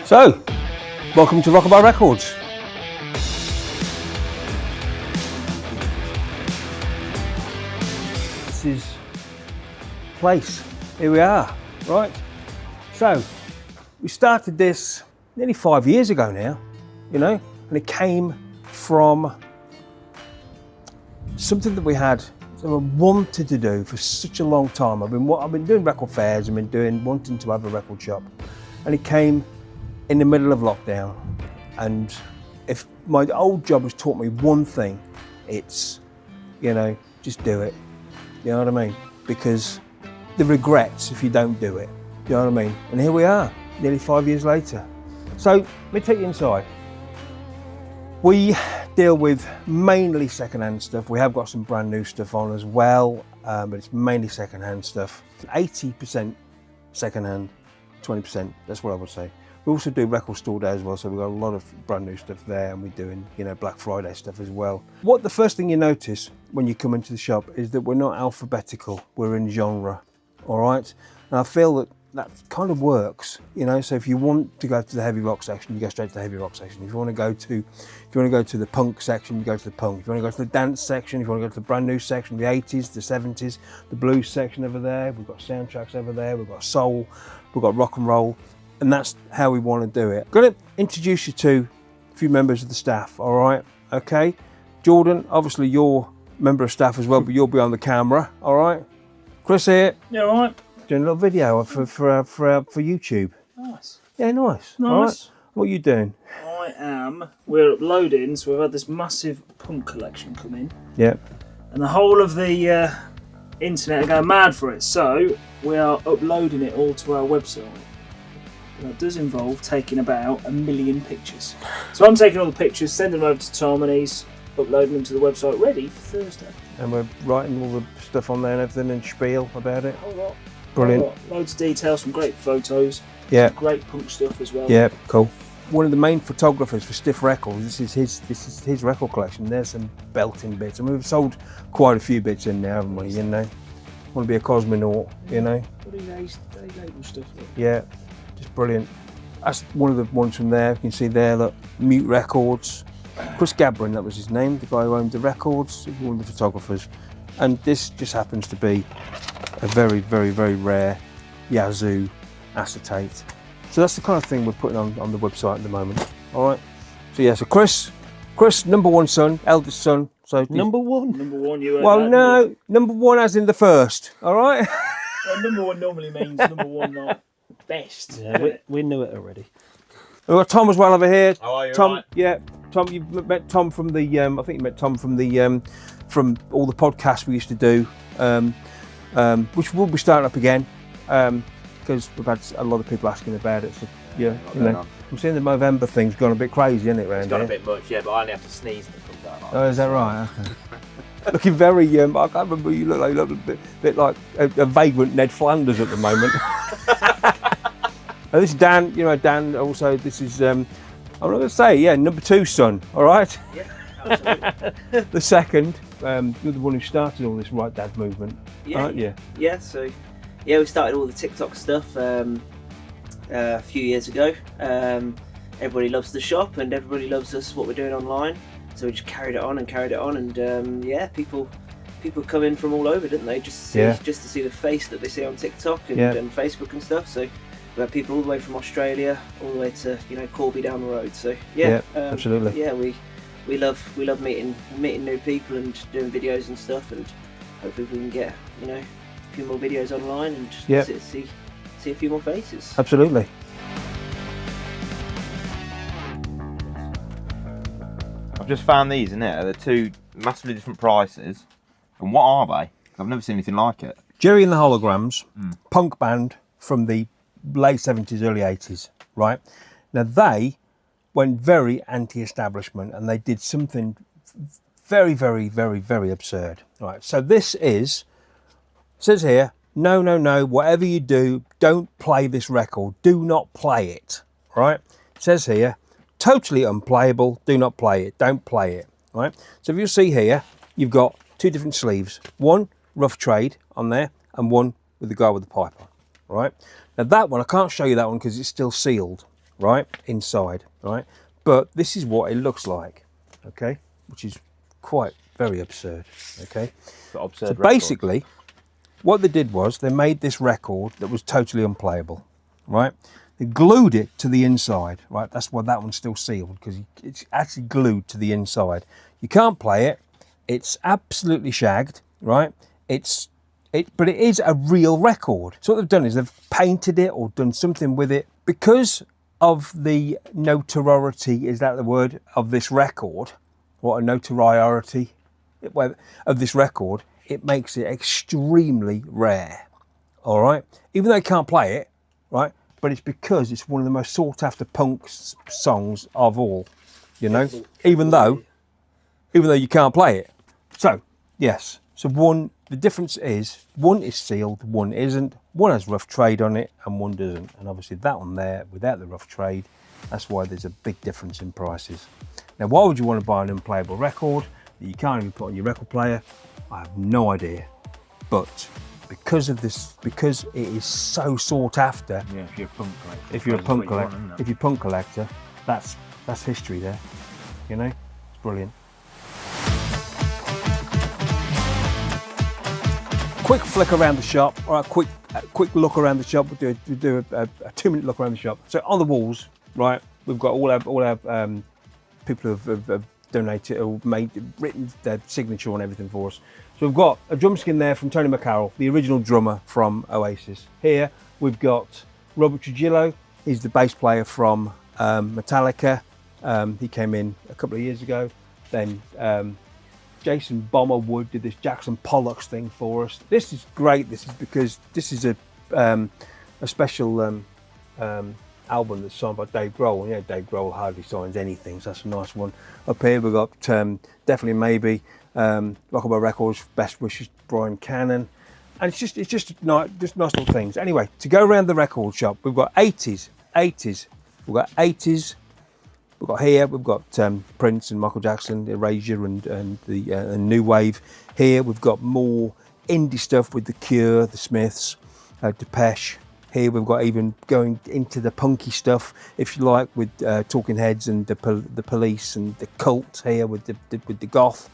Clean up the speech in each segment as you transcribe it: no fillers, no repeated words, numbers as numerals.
So, welcome to Rockabuy Records. This is place. Here we are, right? So, we started this nearly 5 years ago now, you know, and it came from something that we had wanted to do for such a long time. I've been doing record fairs, wanting to have a record shop, and it came in the middle of lockdown. And if my old job has taught me one thing, it's, you know, just do it. You know what I mean? Because the regrets if you don't do it. You know what I mean? And here we are, nearly 5 years later. So let me take you inside. We deal with mainly second-hand stuff. We have got some brand new stuff on as well, but it's mainly second-hand stuff. 80% second-hand, 20%, that's what I would say. We also do record store day as well, so we've got a lot of brand new stuff there, and we're doing, you know, Black Friday stuff as well. What the first thing you notice when you come into the shop is that we're not alphabetical, we're in genre, all right? And I feel that kind of works, you know. So if you want to go to the heavy rock section, you go straight to the heavy rock section. If you want to go to the punk section, you go to the punk. If you want to go to the dance section, if you want to go to the brand new section, the 80s, the 70s, the blues section over there, we've got soundtracks over there, we've got soul, we've got rock and roll, and that's how we want to do it. I'm going to introduce you to a few members of the staff, all right? Okay, Jordan, obviously you're a member of staff as well, but you'll be on the camera, all right? Chris here. Yeah, all right. Doing a little video for YouTube. Nice. Yeah, nice. Nice. All right. What are you doing? We're uploading, so we've had this massive punk collection come in. Yep. And the whole of the internet are going mad for it, so we are uploading it all to our website. And that does involve taking about 1 million pictures. So I'm taking all the pictures, sending them over to Tom, and he's uploading them to the website ready for Thursday. And we're writing all the stuff on there and everything and spiel about it. A whole lot. Brilliant. Loads of details, some great photos. Yeah. Some great punk stuff as well. Yeah, cool. One of the main photographers for Stiff Records, this is his record collection. There's some belting bits, and we've sold quite a few bits in there, haven't we? You know, want to be a cosmonaut, you know. What do they label stuff like? Yeah, just brilliant. That's one of the ones from there. You can see there, look, Mute Records. Chris Gabrin, that was his name, the guy who owned the records, one of the photographers. And this just happens to be a very, very, very rare Yazoo acetate. So that's the kind of thing we're putting on the website at the moment. All right. So yeah, so Chris, number one son, eldest son. So Number one? Number one, you heard well, that, no, number one as in the first. All right. Well, number one normally means number one, not best. Yeah, we knew it already. We've got Tom as well over here. How are you? Tom, right? yeah, Tom, you've met Tom from the. I think you met Tom from the from all the podcasts we used to do, which will be starting up again because we've had a lot of people asking about it. So yeah, you know, I'm seeing the Movember thing's gone a bit crazy, isn't it, round It's got here? a bit much, yeah, but I only have to sneeze and it comes out. Like Oh, is that right? Okay. Looking very. I can't remember. You look like a bit like a vagrant Ned Flanders at the moment. And this is Dan. You know, Dan. Also, this is. I'm not going to say. Yeah, number two son. All right. Yeah, absolutely. The second. You're the one who started all this Right Dad movement, aren't you? Yeah, so yeah, we started all the TikTok stuff a few years ago. Everybody loves the shop and everybody loves us, what we're doing online. So we just carried it on, and yeah, people come in from all over, didn't they? Just to see the face that they see on TikTok and Facebook and stuff. So we had people all the way from Australia, all the way to, you know, Corby down the road. So yeah, absolutely. Yeah, we love meeting new people and doing videos and stuff, and hopefully we can get, you know, a few more videos online and just see a few more faces. Absolutely. I've just found these in there. They're two massively different prices. And what are they? I've never seen anything like it. Jerry and the Holograms, punk band from the late 70s, early 80s, right? Now they went very anti-establishment and they did something very, very, very, very absurd. Right, so this says here, no, whatever you do, don't play this record. Do not play it, right? It says here, totally unplayable, do not play it, don't play it, right? So if you see here, you've got two different sleeves, one rough trade on there and one with the guy with the pipe on, right? Now that one, I can't show you that one because it's still sealed, right, inside, right? But this is what it looks like, okay? Which is quite very absurd, okay? Got absurd So records. basically, what they did was they made this record that was totally unplayable, right? They glued it to the inside, right? That's why that one's still sealed, because it's actually glued to the inside. You can't play it. It's absolutely shagged, right? But it is a real record. So what they've done is they've painted it or done something with it. Because of the notoriety, is that the word, of this record, what a notoriety of this record, it makes it extremely rare, all right? Even though you can't play it, right? But it's because it's one of the most sought after punk songs of all, you know? Even though you can't play it. So, yes. So the difference is, one is sealed, one isn't. One has rough trade on it and one doesn't. And obviously that one there, without the rough trade, that's why there's a big difference in prices. Now, why would you want to buy an unplayable record that you can't even put on your record player? I have no idea. But because of this, because it is so sought after. Yeah, if you're a punk collector. If you're a punk collector, that's history there. You know, it's brilliant. Quick flick around the shop, or a quick look around the shop. We'll do a 2-minute look around the shop. So on the walls, right, we've got all our people who have donated or written their signature on everything for us. So we've got a drum skin there from Tony McCarroll, the original drummer from Oasis. Here we've got Robert Trujillo. He's the bass player from Metallica. He came in a couple of years ago. Then Jason Bommerwood did this Jackson Pollux thing for us. This is great. This is because this is a special album that's signed by Dave Grohl. And, yeah, Dave Grohl hardly signs anything, so that's a nice one. Up here we've got Definitely Maybe, Rockabuy Records, Best Wishes, Brian Cannon. And it's just nice little things. Anyway, to go around the record shop, we've got 80s. We've got 80s. We've got here, we've got Prince and Michael Jackson, Erasure and the New Wave. Here we've got more indie stuff with The Cure, The Smiths, Depeche. Here we've got even going into the punky stuff, if you like, with Talking Heads and the Police and the Cult. Here with the goth.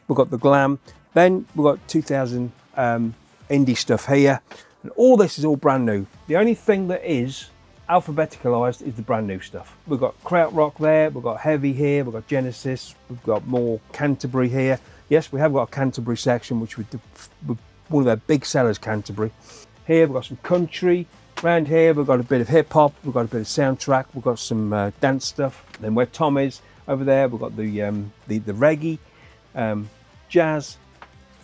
We've got the glam. Then we've got 2000 indie stuff here, and all this is all brand new. The only thing that is alphabeticalized is the brand new stuff. We've got Krautrock there, we've got Heavy here, we've got Genesis, we've got more Canterbury here. Yes, we have got a Canterbury section, which with one of their big sellers, Canterbury. Here we've got some country. Around here we've got a bit of hip hop, we've got a bit of soundtrack, we've got some dance stuff. Then where Tom is over there, we've got the reggae, jazz,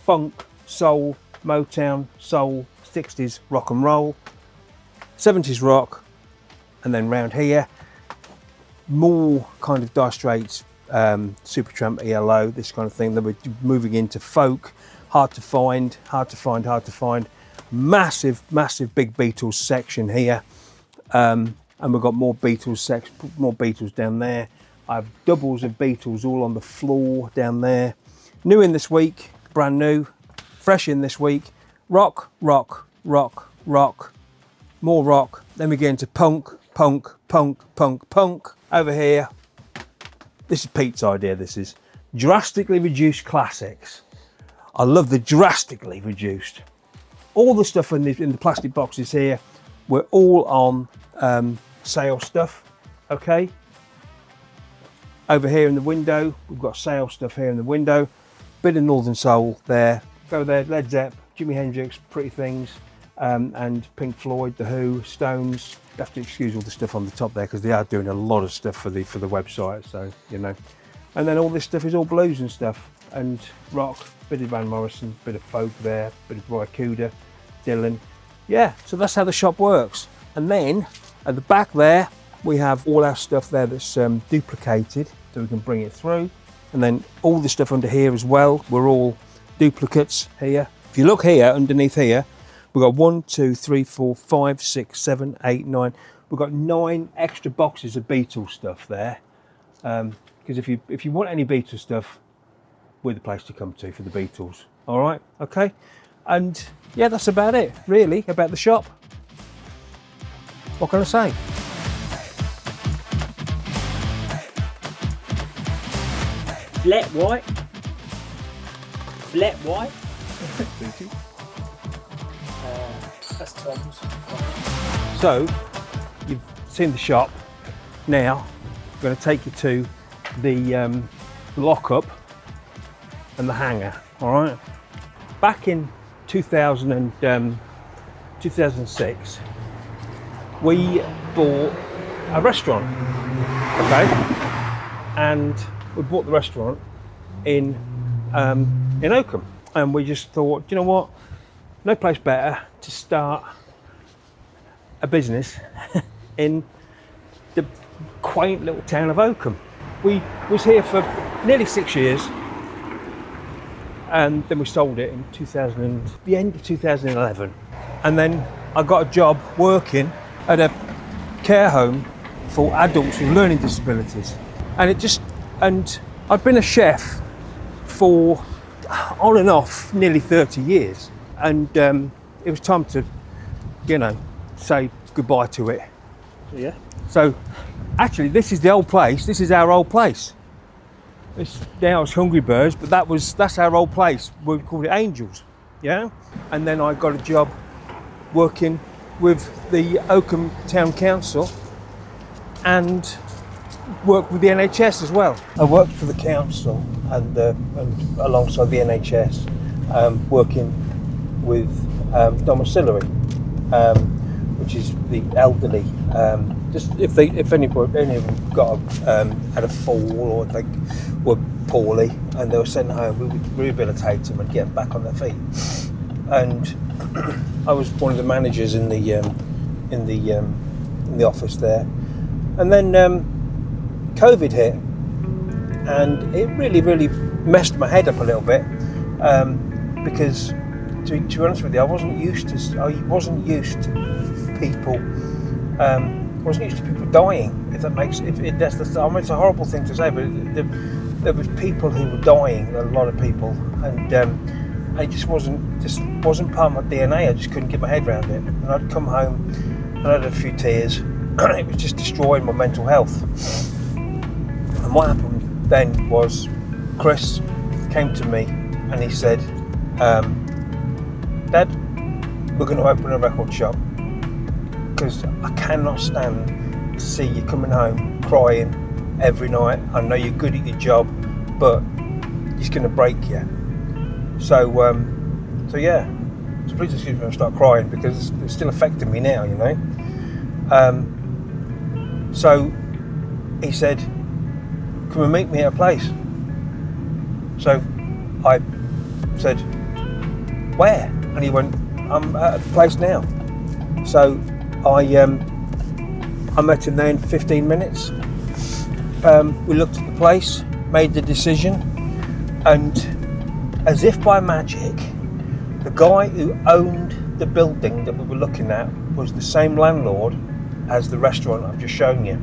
funk, soul, Motown, soul, 60s rock and roll, 70s rock. And then round here, more kind of Dire Straits, Supertramp, ELO, this kind of thing. Then we're moving into folk, hard to find. Massive big Beatles section here. And we've got more Beatles down there. I have doubles of Beatles all on the floor down there. New in this week, brand new, fresh in this week. Rock, more rock. Then we get into punk. Over here, this is Pete's idea, this is drastically reduced classics. I love the drastically reduced. All the stuff in the plastic boxes here, we're all on sale stuff, okay? Over here in the window, we've got sale stuff here in the window. Bit of Northern Soul there. Go there, Led Zepp, Jimi Hendrix, Pretty Things, and Pink Floyd, The Who, Stones. You have to excuse all the stuff on the top there because they are doing a lot of stuff for the website, so you know. And then all this stuff is all blues and stuff, and rock, bit of Van Morrison, bit of folk there, bit of Roy Kuda, Dylan. Yeah, so that's how the shop works. And then at the back there, we have all our stuff there that's duplicated, so we can bring it through. And then all the stuff under here as well, we're all duplicates here. If you look here, underneath here, we've got 1, 2, 3, 4, 5, 6, 7, 8, 9. We've got 9 extra boxes of Beatles stuff there. Because if you want any Beatles stuff, we're the place to come to for the Beatles. All right, okay? And yeah, that's about it, really, about the shop. What can I say? Flat white. Flat white. That's Tom's. So, you've seen the shop. Now, I'm going to take you to the lockup and the hangar, all right? Back in 2006, we bought a restaurant, okay? And we bought the restaurant in Oakham. And we just thought, you know what? No place better to start a business in the quaint little town of Oakham. We was here for nearly 6 years, and then we sold it in the end of 2011. And then I got a job working at a care home for adults with learning disabilities. And I'd been a chef for on and off nearly 30 years. And it was time to, say goodbye to it. Yeah. So actually this is the old place, this is our old place. Now it's Hungry Birds, but that's our old place. We called it Angels, yeah? And then I got a job working with the Oakham Town Council and worked with the NHS as well. I worked for the council and alongside the NHS, working with domiciliary, which is the elderly. Just if any of them had a fall or they were poorly and they were sent home, we would rehabilitate them and get them back on their feet. And I was one of the managers in the office there. And then COVID hit, and it really messed my head up a little bit, because to be honest with you, I wasn't used to people. Wasn't used to people dying. If that's it's a horrible thing to say, but there was people who were dying, a lot of people, and it just wasn't part of my DNA. I just couldn't get my head around it. And I'd come home and I'd had a few tears. It was just destroying my mental health. And what happened then was Chris came to me and he said, Dad, we're going to open a record shop, because I cannot stand to see you coming home crying every night. I know you're good at your job, but it's going to break you. So please excuse me if I start crying, because it's still affecting me now, So he said, can we meet me at a place? So I said, where? And he went, I'm at a place now. So I met him there in 15 minutes. We looked at the place, made the decision, and as if by magic, the guy who owned the building that we were looking at was the same landlord as the restaurant I've just shown you.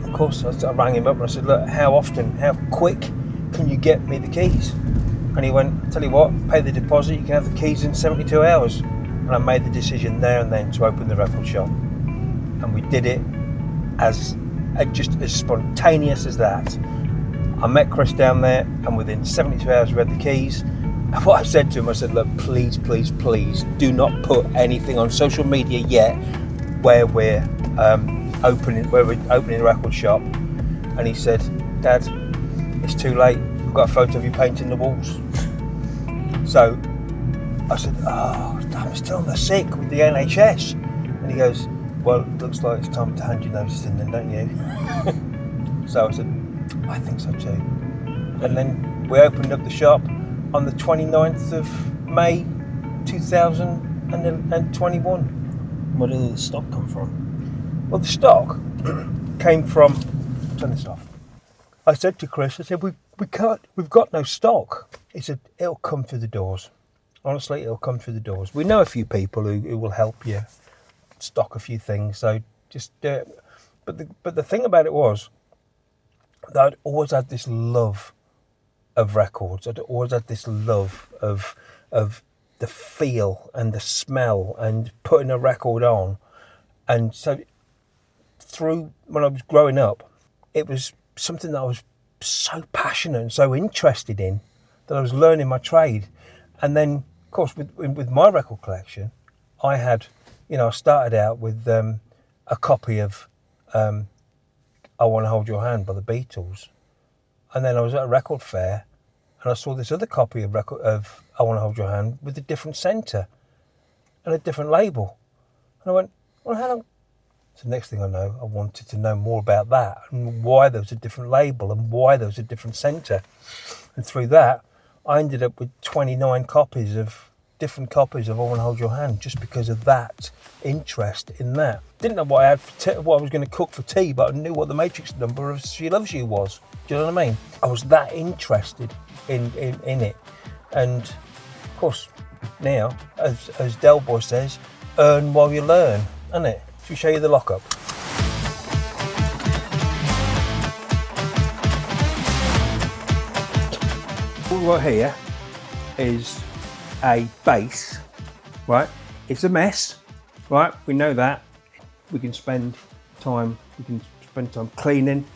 Of course, I rang him up and I said, look, how quick can you get me the keys? And he went, tell you what, pay the deposit, you can have the keys in 72 hours. And I made the decision there and then to open the record shop. And we did it just as spontaneous as that. I met Chris down there, and within 72 hours we had the keys. And what I said to him, I said, look, please do not put anything on social media yet where we're opening a record shop. And he said, Dad, it's too late. I've got a photo of you painting the walls. So I said, I'm still on the sick with the NHS. And he goes, well, it looks like it's time to hand your notice in then, don't you? So I said, I think so too. And then we opened up the shop on the 29th of May 2021. Where did the stock come from? Well, the stock came from, turn this off. I said to Chris, I said, we've got no stock. He said, it'll come through the doors. Honestly, it'll come through the doors. We know a few people who will help you stock a few things, so just do it. But the thing about it was that I'd always had this love of records. I'd always had this love of the feel and the smell and putting a record on. And so through when I was growing up, it was something that I was so passionate and so interested in that I was learning my trade. And then, of course, with my record collection, I had, I started out with a copy of I Want to Hold Your Hand by the Beatles. And then I was at a record fair and I saw this other copy of I Want to Hold Your Hand with a different centre and a different label. And I went, well, how long? So the next thing I know, I wanted to know more about that and why there was a different label and why there was a different centre. And through that, I ended up with 29 different copies of I Want to Hold Your Hand just because of that interest in that. Didn't know what I had what I was going to cook for tea, but I knew what the matrix number of She Loves You was. Do you know what I mean? I was that interested in it. And of course, now, as Del Boy says, earn while you learn, isn't it? Should we show you the lockup? All right here is a base, right? It's a mess, right? We know that. We can spend time cleaning.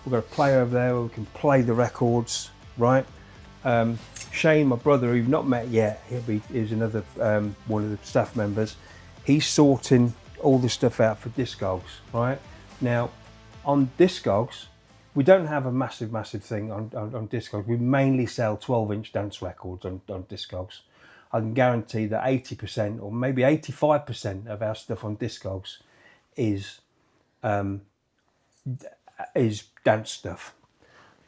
We've got a player over there where we can play the records, right? Shane, my brother, who you've not met yet, is another one of the staff members. He's sorting all the stuff out for Discogs, right? Now, on Discogs, we don't have a massive thing on Discogs. We mainly sell 12-inch dance records on Discogs. I can guarantee that 80% or maybe 85% of our stuff on Discogs is dance stuff.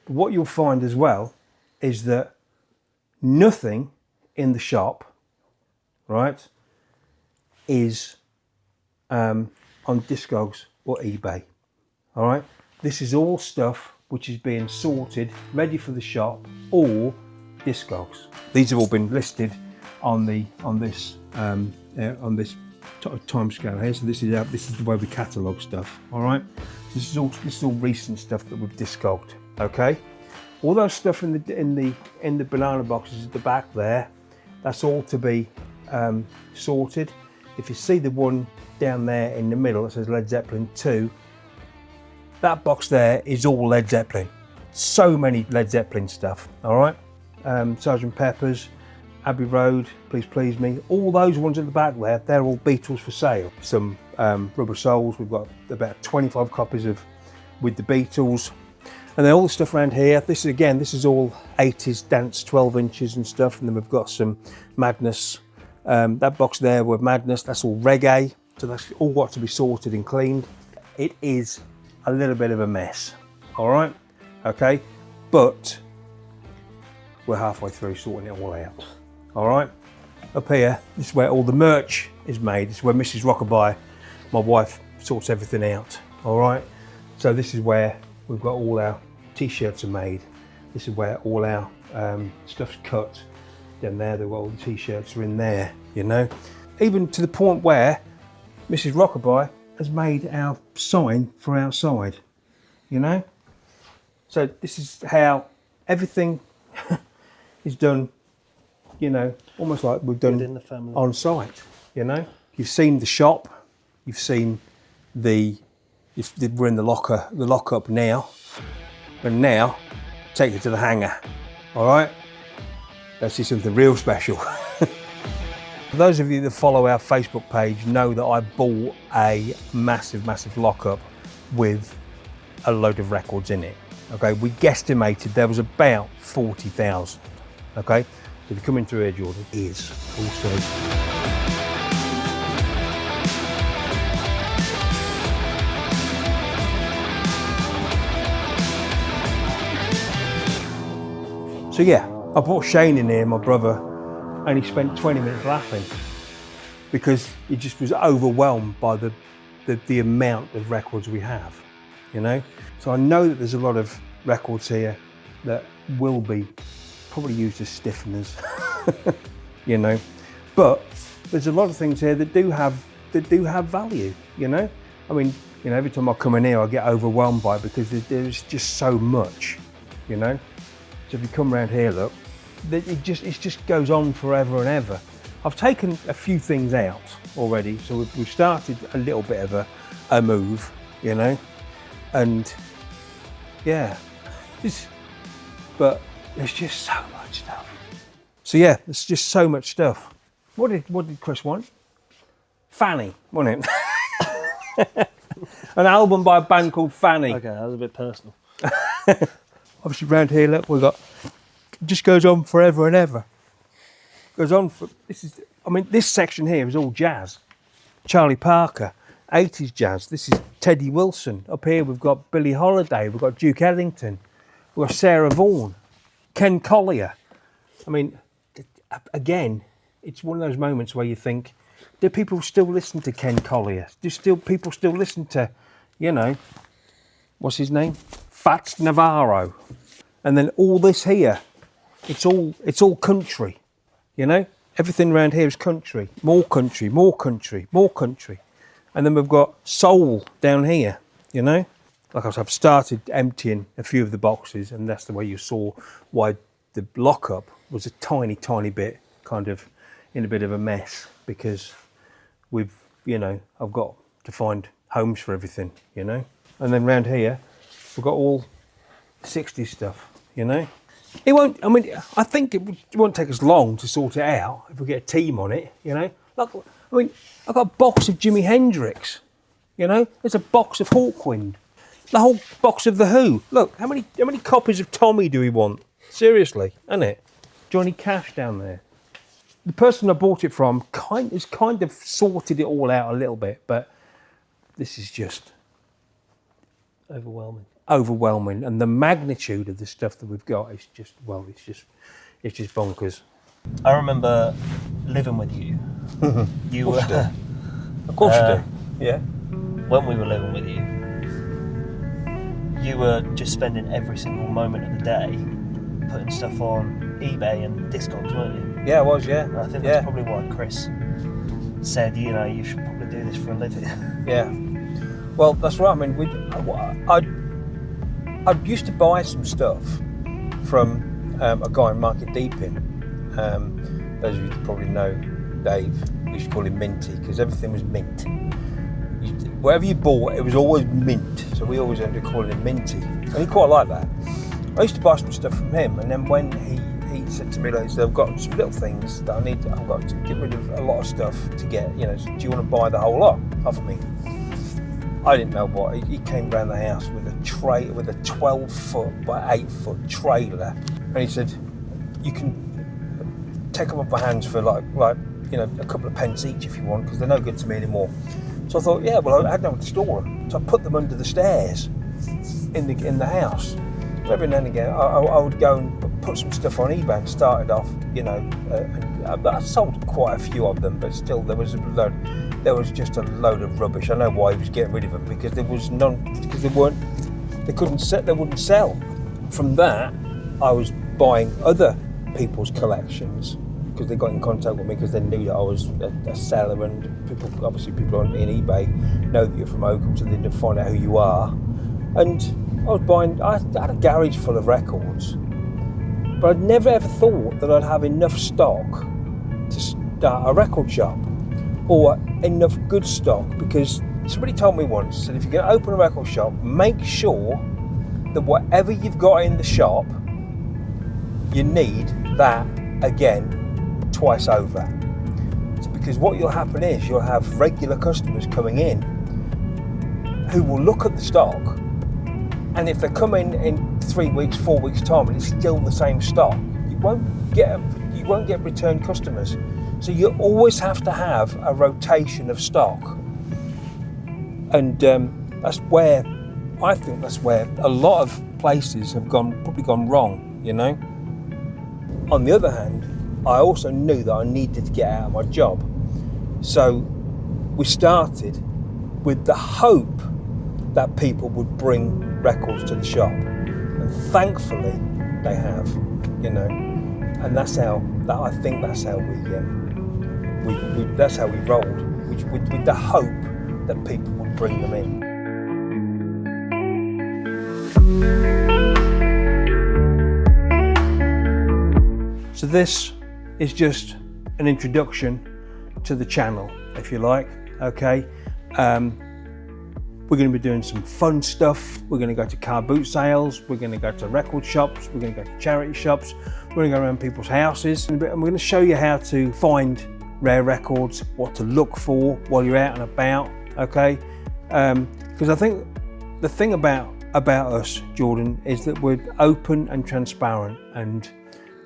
But what you'll find as well is that nothing in the shop, right, is on Discogs or eBay. All right, this is all stuff which is being sorted, ready for the shop or Discogs. These have all been listed on this time scale here. So this is the way we catalogue stuff. All right, this is all recent stuff that we've Discogged. Okay, all those stuff in the banana boxes at the back there, that's all to be sorted. If you see the one down there in the middle that says Led Zeppelin 2, that box there is all Led Zeppelin. So many Led Zeppelin stuff, all right? Sgt. Pepper's, Abbey Road, Please Please Me, all those ones at the back there, they're all Beatles for sale. Some Rubber Souls, we've got about 25 copies with the Beatles. And then all the stuff around here, this is all 80s dance 12 inches and stuff. And then we've got some Madness. That box there with Madness, that's all reggae. So that's all got to be sorted and cleaned. It is a little bit of a mess, all right? Okay, but we're halfway through sorting it all out, all right? Up here, this is where all the merch is made. This is where Mrs. Rockabuy, my wife, sorts everything out, all right? So this is where we've got all our t-shirts are made. This is where all our stuff's cut. Then there, all the t-shirts are in there, you know? Even to the point where Mrs. Rockabuy has made our sign for outside, you know? So this is how everything is done, you know, almost like we've done within the family on site, you know? You've seen the shop, you've seen we're in the lockup now, and now take it to the hangar, all right? Let's see something real special. For those of you that follow our Facebook page know that I bought a massive lockup with a load of records in it. Okay, we guesstimated there was about 40,000. Okay, so if you're coming through here, Jordan, it is also. So yeah, I brought Shane in here, my brother, and he spent 20 minutes laughing because he just was overwhelmed by the amount of records we have, you know? So I know that there's a lot of records here that will be probably used as stiffeners, you know? But there's a lot of things here that do have value, you know? I mean, you know, every time I come in here, I get overwhelmed by it because there's just so much, you know? So if you come around here, look, it just goes on forever and ever. I've taken a few things out already, so we've started a little bit of a move, you know, and yeah, but there's just so much stuff. So yeah, there's just so much stuff. What did Chris want? Fanny, wasn't it? An album by a band called Fanny. Okay, that was a bit personal. Obviously around here, look, we've got, it just goes on forever and ever. Goes on for, this section here is all jazz. Charlie Parker, 80s jazz. This is Teddy Wilson. Up here we've got Billie Holiday, we've got Duke Ellington, we've got Sarah Vaughan, Ken Collier. I mean, again, it's one of those moments where you think, do people still listen to Ken Collier? Do people still listen to, you know, what's his name? Fats Navarro. And then all this here, it's all country, you know? Everything around here is country. More country, more country, more country. And then we've got soul down here, you know? Like I said, I've started emptying a few of the boxes, and that's the way you saw why the lockup was a tiny, tiny bit kind of in a bit of a mess, because I've got to find homes for everything, you know? And then round here, we've got all 60s stuff, you know? I think it won't take us long to sort it out if we get a team on it, you know? I've got a box of Jimi Hendrix, you know? There's a box of Hawkwind, the whole box of The Who. Look, how many copies of Tommy do we want? Seriously, isn't it? Johnny Cash down there. The person I bought it from has kind of sorted it all out a little bit, but this is just overwhelming, and the magnitude of the stuff that we've got is just it's just bonkers. I remember living with you. You were, of course you do. Yeah. When we were living with you, you were just spending every single moment of the day putting stuff on eBay and Discogs, weren't you? Yeah, I was. Yeah. And I think that's probably why Chris said, you know, you should probably do this for a living. Yeah. Well, that's right. I mean, I used to buy some stuff from a guy in Market Deeping. Those of you that probably know Dave, we used to call him Minty, because everything was mint. Whatever you bought, it was always mint. So we always ended up calling him Minty. And he quite liked that. I used to buy some stuff from him, and then when he said to me, like, I've got some little things that I've got to get rid of a lot of stuff to get, you know, so do you want to buy the whole lot off me? I didn't know what. He came round the house with a 12-foot by 8-foot trailer, and he said, you can take them off my hands for like you know, a couple of pence each if you want, because they're no good to me anymore. So I thought, yeah, well, I had nowhere to store them, so I put them under the stairs in the house. Every now and again, I would go and put some stuff on eBay and started off, you know, I sold quite a few of them, but still there was just a load of rubbish. I know why he was getting rid of them, because there was none, because they wouldn't sell. From that, I was buying other people's collections, because they got in contact with me because they knew that I was a seller, and people on eBay know that you're from Oakham, so they need to find out who you are. And I had a garage full of records, but I'd never ever thought that I'd have enough stock to start a record shop, or enough good stock, because somebody told me once that if you're going to open a record shop, make sure that whatever you've got in the shop, you need that again twice over. It's because what will happen is you'll have regular customers coming in who will look at the stock, and if they come in 3 weeks, 4 weeks time, and it's still the same stock, you won't get return customers. So you always have to have a rotation of stock, and that's where a lot of places have probably gone wrong, you know. On the other hand, I also knew that I needed to get out of my job, so we started with the hope that people would bring records to the shop, and thankfully they have, you know, and that's how we rolled, with the hope that people would bring them in. So this is just an introduction to the channel, if you like. Okay, We're going to be doing some fun stuff. We're going to go to car boot sales. We're going to go to record shops. We're going to go to charity shops. We're going to go around people's houses. And we're going to show you how to find rare records, what to look for while you're out and about, okay? Because I think the thing about us, Jordan, is that we're open and transparent. And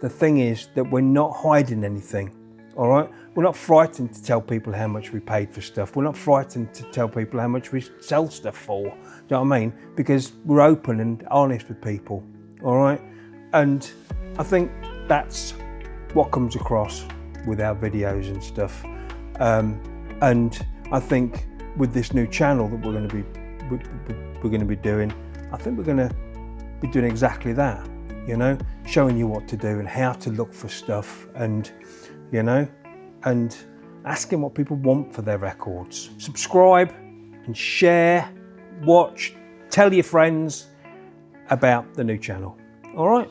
the thing is that we're not hiding anything, all right? We're not frightened to tell people how much we paid for stuff. We're not frightened to tell people how much we sell stuff for. Do you know what I mean? Because we're open and honest with people, all right? And I think that's what comes across with our videos and stuff. And I think with this new channel that we're going to be doing, I think we're going to be doing exactly that, you know, showing you what to do and how to look for stuff, and you know, and asking what people want for their records. Subscribe and share, watch, tell your friends about the new channel. All right.